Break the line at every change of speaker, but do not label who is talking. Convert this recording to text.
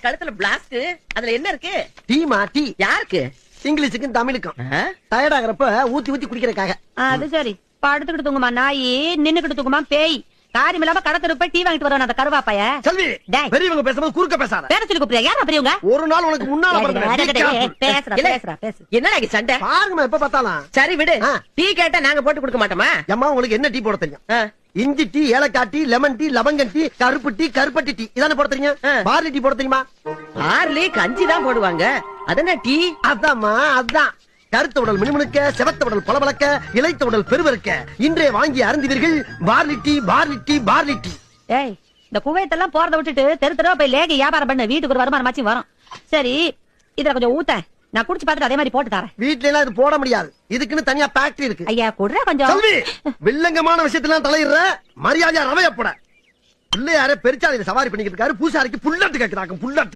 கழுத்துல பிளாஸ்ட், அதுல என்ன இருக்கு?
டீமா டீ.
யாருக்கு?
இங்கிலீஷுக்கும் தமிழுக்கும்.
ஆ?
டயர்ட் ஆகிறப்ப ஊத்தி ஊத்தி குடிக்கிறதுக்காக.
அது சரி. படுத்துக்கிட்டு தூங்குமா நாயி, நின்னுக்கிட்டு தூங்குமா பேய். காரியம் இல்லாம கடத்தரு போய் டீ வாங்கிட்டு வருவான் அந்த கருவாப்பைய.
செல்வி,
டேய்.
பெரியவங்க பேசும்போது குறுக்க பேசாத.
பேர சொல்லி கூப்பிடுறியா? யாரா பெரியவங்க?
ஒரு நாள் உனக்கு முன்னால
பேசுறா
இல்ல.
பேசுறா பேசு.
என்னடா இங்க சண்டை?
பாருங்க எப்ப பார்த்தாலும்.
சரி விடு.
ஆ.
டீ கேட்டா நாங்க போட்டு கொடுக்க மாட்டோமா?
அம்மா உங்களுக்கு என்ன டீ போட தெரியும்?
ஆ.
இஞ்சி டீ, ஏலக்காய் டீ, லெமன் டீ, லவங்கம் டீ, கருப்பு டீ, கருப்பட்டி டீ இதானே போட தெரியும்?
ஆ.
பார்லி டீ போட தெரியுமா?
ஆறுலயே கஞ்சி தான் போடுவாங்க. அதென்ன டீ?
அதாம்மா அதான். கருத்த உடல் மினுமினுக்க, செவத்த உடல் பளபளக்க, இளைத்த உடல் பெருவருக்க. இன்றே வாங்கி அருந்துவீர்கள் barley tea, barley tea, barley tea.
ஏய், இந்த குவைத்தெல்லாம் போறத விட்டுட்டு தெரு தெருவா போய் லேகி வியாபாரம் பண்ண. வீட்டுக்கு ஒரு வருமானமாச்சும் வரும். சரி, இதுல கொஞ்சம் ஊத்தேன். நான் குடிச்சு பார்த்துட்டு அதே மாதிரி போட்டு தரேன்.
வீட்ல எல்லாம் இது போட முடியாது. இதுக்குன்னு தனியா ஃபேக்டரி இருக்கு.
ஐயா குடுற கொஞ்சம்.
செல்வி, வில்லங்கமான விஷயத்துல தலையிடுற, மரியாதையா ரவையப்பட. பிள்ளையாரே பெருச்சாலையில சவாரி பண்ணிக்கிட்டு இருக்காரு. பூசாரிக்கு புல்லட்டு கேக்குறாங்க. புல்லட்டு